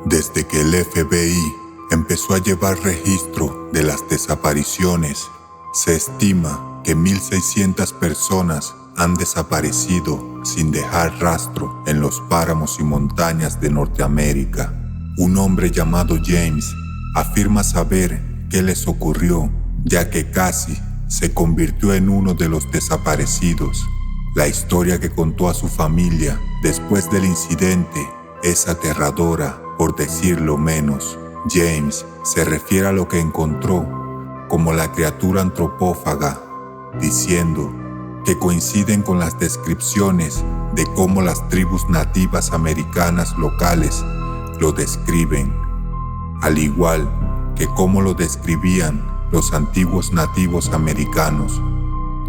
Desde que el FBI empezó a llevar registro de las desapariciones, se estima que 1.600 personas han desaparecido sin dejar rastro en los páramos y montañas de Norteamérica. Un hombre llamado James afirma saber qué les ocurrió, ya que casi se convirtió en uno de los desaparecidos. La historia que contó a su familia después del incidente es aterradora, por decirlo menos. James se refiere a lo que encontró como la criatura antropófaga, diciendo que coinciden con las descripciones de cómo las tribus nativas americanas locales lo describen, al igual que cómo lo describían los antiguos nativos americanos.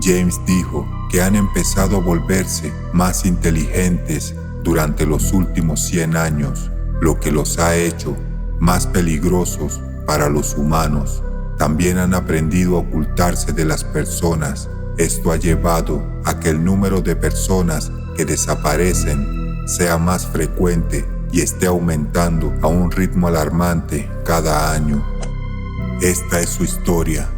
James dijo que han empezado a volverse más inteligentes durante los últimos 100 años, lo que los ha hecho más peligrosos para los humanos. También han aprendido a ocultarse de las personas. Esto ha llevado a que el número de personas que desaparecen sea más frecuente y esté aumentando a un ritmo alarmante cada año. Esta es su historia.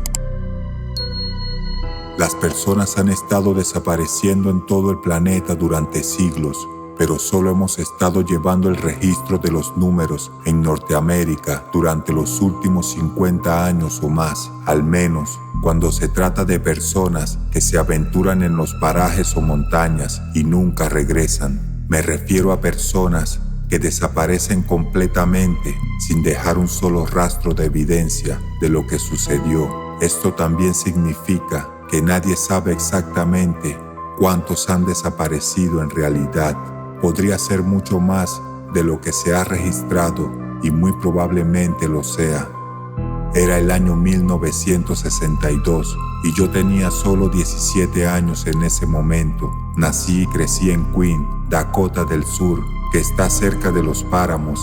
Las personas han estado desapareciendo en todo el planeta durante siglos, pero solo hemos estado llevando el registro de los números en Norteamérica durante los últimos 50 años o más, al menos cuando se trata de personas que se aventuran en los parajes o montañas y nunca regresan. Me refiero a personas que desaparecen completamente sin dejar un solo rastro de evidencia de lo que sucedió. Esto también significa que nadie sabe exactamente cuántos han desaparecido en realidad. Podría ser mucho más de lo que se ha registrado y muy probablemente lo sea. Era el año 1962 y yo tenía solo 17 años en ese momento. Nací y crecí en Queen, Dakota del Sur, que está cerca de los páramos.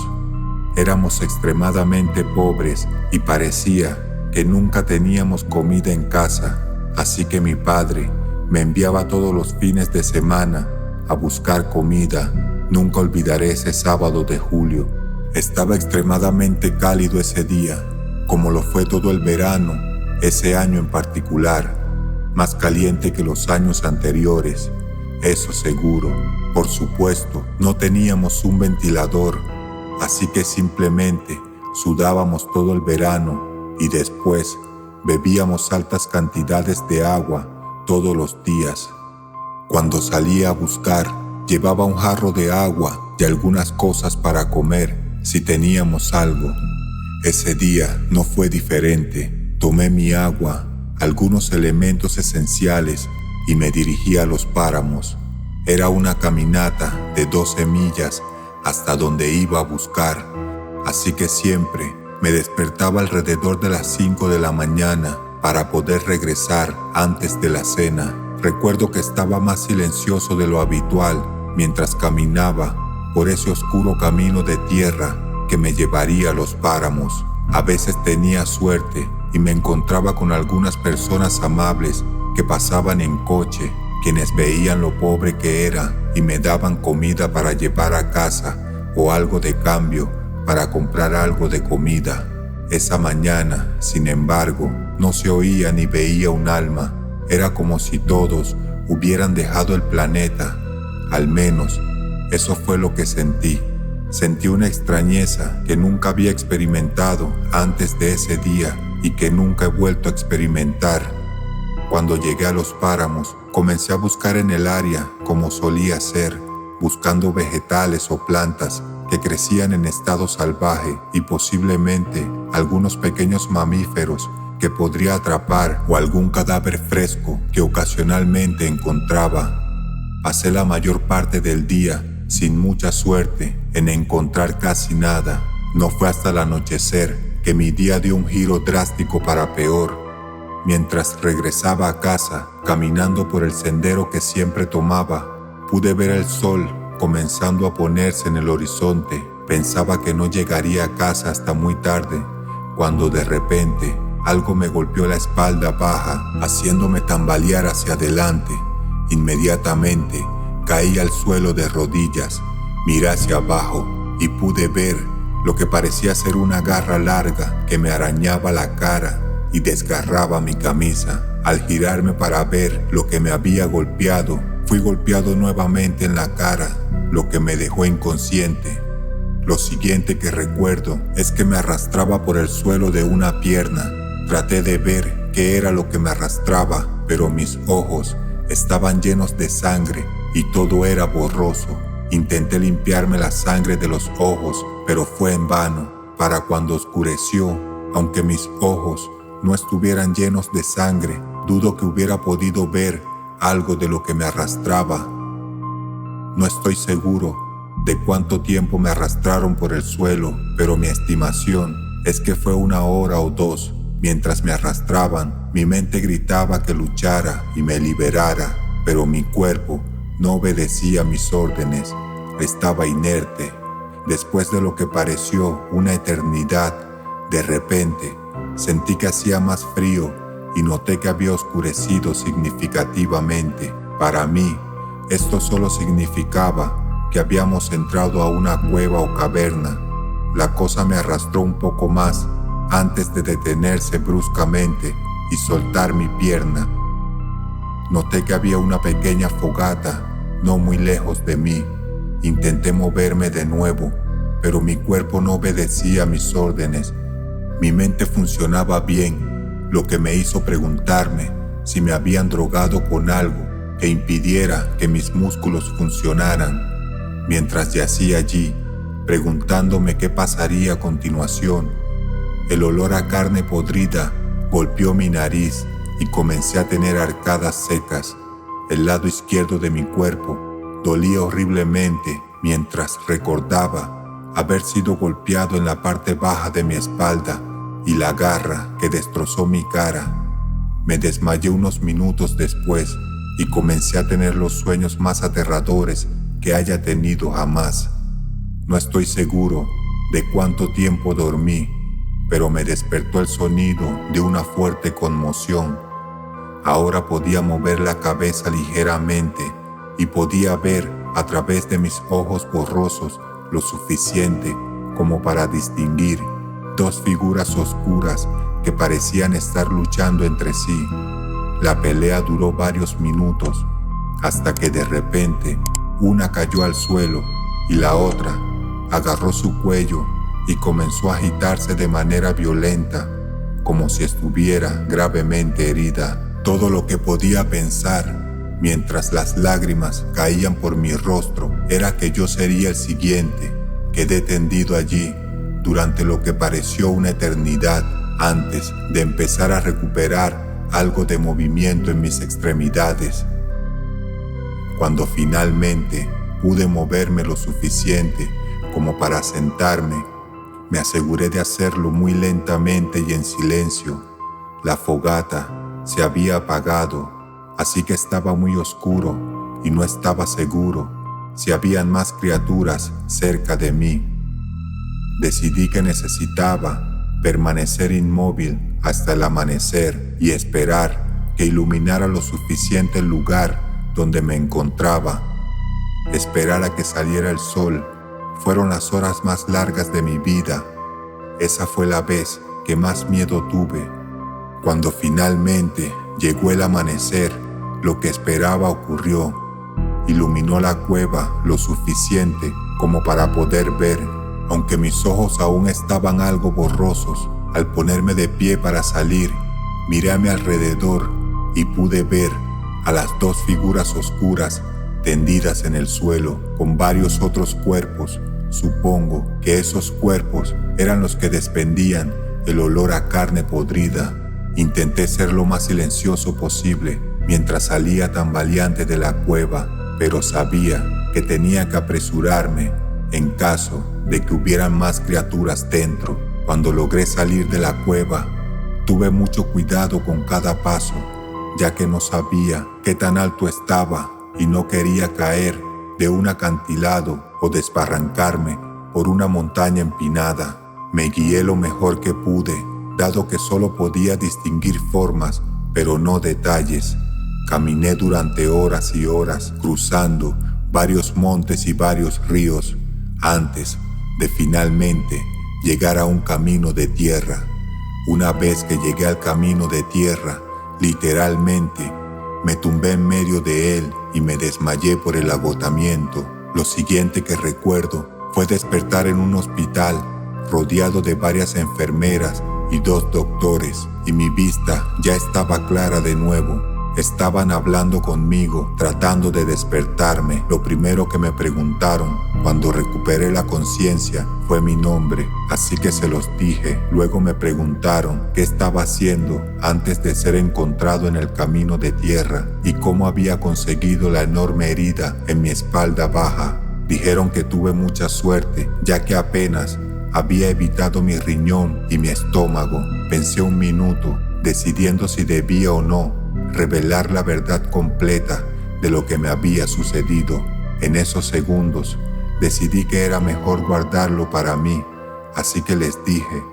Éramos extremadamente pobres y parecía que nunca teníamos comida en casa, así que mi padre me enviaba todos los fines de semana a buscar comida. Nunca olvidaré ese sábado de julio. Estaba extremadamente cálido ese día, como lo fue todo el verano, ese año en particular, más caliente que los años anteriores, eso seguro. Por supuesto, no teníamos un ventilador, así que simplemente sudábamos todo el verano y después bebíamos altas cantidades de agua todos los días. Cuando salía a buscar, llevaba un jarro de agua y algunas cosas para comer, si teníamos algo. Ese día no fue diferente. Tomé mi agua, algunos elementos esenciales y me dirigí a los páramos. Era una caminata de 12 millas hasta donde iba a buscar, así que siempre me despertaba alrededor de las 5 de la mañana para poder regresar antes de la cena. Recuerdo que estaba más silencioso de lo habitual mientras caminaba por ese oscuro camino de tierra que me llevaría a los páramos. A veces tenía suerte y me encontraba con algunas personas amables que pasaban en coche, quienes veían lo pobre que era y me daban comida para llevar a casa o algo de cambio para comprar algo de comida. Esa mañana, sin embargo, no se oía ni veía un alma. Era como si todos hubieran dejado el planeta. Al menos, eso fue lo que sentí. Sentí una extrañeza que nunca había experimentado antes de ese día y que nunca he vuelto a experimentar. Cuando llegué a los páramos, comencé a buscar en el área como solía hacer, buscando vegetales o plantas que crecían en estado salvaje y posiblemente algunos pequeños mamíferos que podría atrapar o algún cadáver fresco que ocasionalmente encontraba. Pasé la mayor parte del día sin mucha suerte en encontrar casi nada. No fue hasta el anochecer que mi día dio un giro drástico para peor. Mientras regresaba a casa, caminando por el sendero que siempre tomaba, pude ver el sol comenzando a ponerse en el horizonte. Pensaba que no llegaría a casa hasta muy tarde, cuando de repente algo me golpeó la espalda baja, haciéndome tambalear hacia adelante. Inmediatamente caí al suelo de rodillas, miré hacia abajo y pude ver lo que parecía ser una garra larga que me arañaba la cara y desgarraba mi camisa. Al girarme para ver lo que me había golpeado, fui golpeado nuevamente en la cara, lo que me dejó inconsciente. Lo siguiente que recuerdo es que me arrastraba por el suelo de una pierna. Traté de ver qué era lo que me arrastraba, pero mis ojos estaban llenos de sangre y todo era borroso. Intenté limpiarme la sangre de los ojos, pero fue en vano. Para cuando oscureció, aunque mis ojos no estuvieran llenos de sangre, dudo que hubiera podido ver algo de lo que me arrastraba. No estoy seguro de cuánto tiempo me arrastraron por el suelo, pero mi estimación es que fue 1 hora o 2. Mientras me arrastraban, mi mente gritaba que luchara y me liberara, pero mi cuerpo no obedecía mis órdenes. Estaba inerte. Después de lo que pareció una eternidad, de repente sentí que hacía más frío y noté que había oscurecido significativamente. Para mí, esto solo significaba que habíamos entrado a una cueva o caverna. La cosa me arrastró un poco más antes de detenerse bruscamente y soltar mi pierna. Noté que había una pequeña fogata no muy lejos de mí. Intenté moverme de nuevo, pero mi cuerpo no obedecía mis órdenes. Mi mente funcionaba bien, lo que me hizo preguntarme si me habían drogado con algo que impidiera que mis músculos funcionaran. Mientras yacía allí, preguntándome qué pasaría a continuación, el olor a carne podrida golpeó mi nariz y comencé a tener arcadas secas. El lado izquierdo de mi cuerpo dolía horriblemente mientras recordaba haber sido golpeado en la parte baja de mi espalda y la garra que destrozó mi cara. Me desmayé unos minutos después y comencé a tener los sueños más aterradores que haya tenido jamás. No estoy seguro de cuánto tiempo dormí, pero me despertó el sonido de una fuerte conmoción. Ahora podía mover la cabeza ligeramente y podía ver a través de mis ojos borrosos lo suficiente como para distinguir 2 figuras oscuras que parecían estar luchando entre sí. La pelea duró varios minutos, hasta que de repente una cayó al suelo y la otra agarró su cuello y comenzó a agitarse de manera violenta, como si estuviera gravemente herida. Todo lo que podía pensar, mientras las lágrimas caían por mi rostro, era que yo sería el siguiente. Quedé tendido allí durante lo que pareció una eternidad antes de empezar a recuperar algo de movimiento en mis extremidades. Cuando finalmente pude moverme lo suficiente como para sentarme, me aseguré de hacerlo muy lentamente y en silencio. La fogata se había apagado, así que estaba muy oscuro y no estaba seguro si habían más criaturas cerca de mí. Decidí que necesitaba permanecer inmóvil hasta el amanecer y esperar que iluminara lo suficiente el lugar donde me encontraba. Esperar a que saliera el sol fueron las horas más largas de mi vida. Esa fue la vez que más miedo tuve. Cuando finalmente llegó el amanecer, lo que esperaba ocurrió. Iluminó la cueva lo suficiente como para poder ver, aunque mis ojos aún estaban algo borrosos. Al ponerme de pie para salir, miré a mi alrededor y pude ver a las 2 figuras oscuras tendidas en el suelo con varios otros cuerpos. Supongo que esos cuerpos eran los que desprendían el olor a carne podrida. Intenté ser lo más silencioso posible mientras salía tambaleante de la cueva, pero sabía que tenía que apresurarme en caso de que hubieran más criaturas dentro. Cuando logré salir de la cueva, tuve mucho cuidado con cada paso, ya que no sabía qué tan alto estaba y no quería caer de un acantilado o desbarrancarme por una montaña empinada. Me guié lo mejor que pude, dado que solo podía distinguir formas, pero no detalles. Caminé durante horas y horas, cruzando varios montes y varios ríos, antes de finalmente llegar a un camino de tierra. Una vez que llegué al camino de tierra, literalmente me tumbé en medio de él y me desmayé por el agotamiento. Lo siguiente que recuerdo fue despertar en un hospital rodeado de varias enfermeras y 2 doctores, y mi vista ya estaba clara de nuevo. Estaban hablando conmigo, tratando de despertarme. Lo primero que me preguntaron cuando recuperé la conciencia fue mi nombre, así que se los dije. Luego me preguntaron qué estaba haciendo antes de ser encontrado en el camino de tierra y cómo había conseguido la enorme herida en mi espalda baja. Dijeron que tuve mucha suerte, ya que apenas había evitado mi riñón y mi estómago. Pensé un minuto, decidiendo si debía o no revelar la verdad completa de lo que me había sucedido. En esos segundos decidí que era mejor guardarlo para mí, así que les dije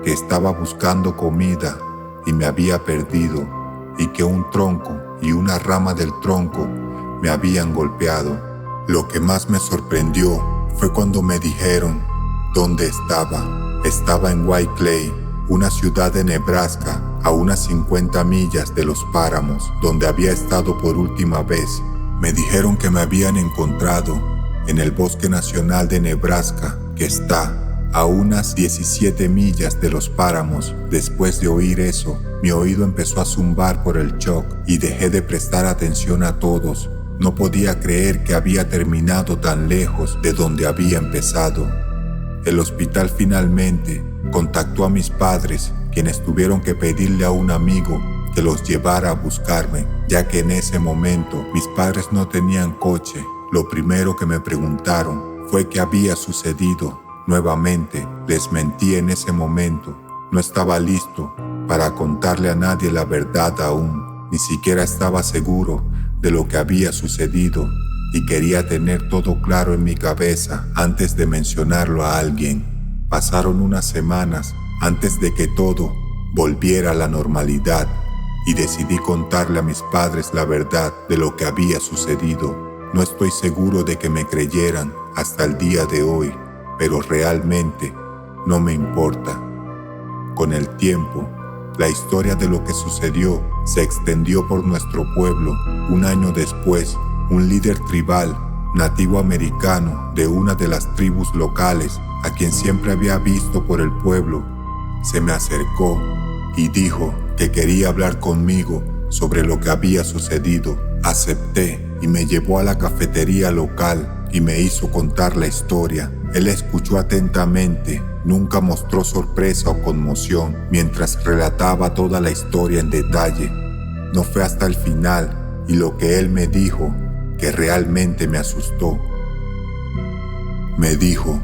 que estaba buscando comida y me había perdido, y que un tronco y una rama del tronco me habían golpeado. Lo que más me sorprendió fue cuando me dijeron dónde estaba. Estaba en White Clay, una ciudad de Nebraska, a unas 50 millas de los páramos, donde había estado por última vez. Me dijeron que me habían encontrado en el Bosque Nacional de Nebraska, que está a unas 17 millas de los páramos. Después de oír eso, mi oído empezó a zumbar por el shock y dejé de prestar atención a todos. No podía creer que había terminado tan lejos de donde había empezado. El hospital finalmente contactó a mis padres, quienes tuvieron que pedirle a un amigo que los llevara a buscarme, ya que en ese momento mis padres no tenían coche. Lo primero que me preguntaron fue qué había sucedido. Nuevamente les mentí en ese momento. No estaba listo para contarle a nadie la verdad aún. Ni siquiera estaba seguro de lo que había sucedido y quería tener todo claro en mi cabeza antes de mencionarlo a alguien. Pasaron unas semanas antes de que todo volviera a la normalidad y decidí contarle a mis padres la verdad de lo que había sucedido. No estoy seguro de que me creyeran hasta el día de hoy, pero realmente no me importa. Con el tiempo, la historia de lo que sucedió se extendió por nuestro pueblo. Un año después, un líder tribal nativo americano de una de las tribus locales, a quien siempre había visto por el pueblo, se me acercó y dijo que quería hablar conmigo sobre lo que había sucedido. Acepté y me llevó a la cafetería local y me hizo contar la historia. Él escuchó atentamente, nunca mostró sorpresa o conmoción mientras relataba toda la historia en detalle. No fue hasta el final y lo que él me dijo que realmente me asustó. Me dijo: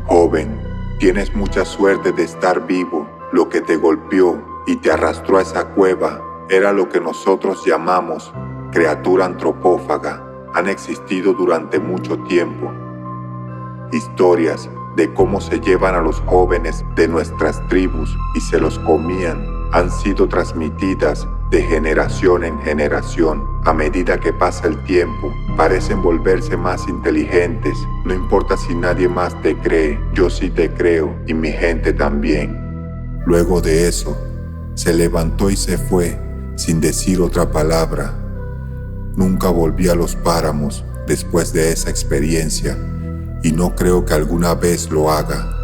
joven, tienes mucha suerte de estar vivo. Lo que te golpeó y te arrastró a esa cueva era lo que nosotros llamamos criatura antropófaga. Han existido durante mucho tiempo. Historias de cómo se llevan a los jóvenes de nuestras tribus y se los comían han sido transmitidas de generación en generación. A medida que pasa el tiempo, parecen volverse más inteligentes. No importa si nadie más te cree, yo sí te creo y mi gente también. Luego de eso, se levantó y se fue sin decir otra palabra. Nunca volví a los páramos después de esa experiencia y no creo que alguna vez lo haga.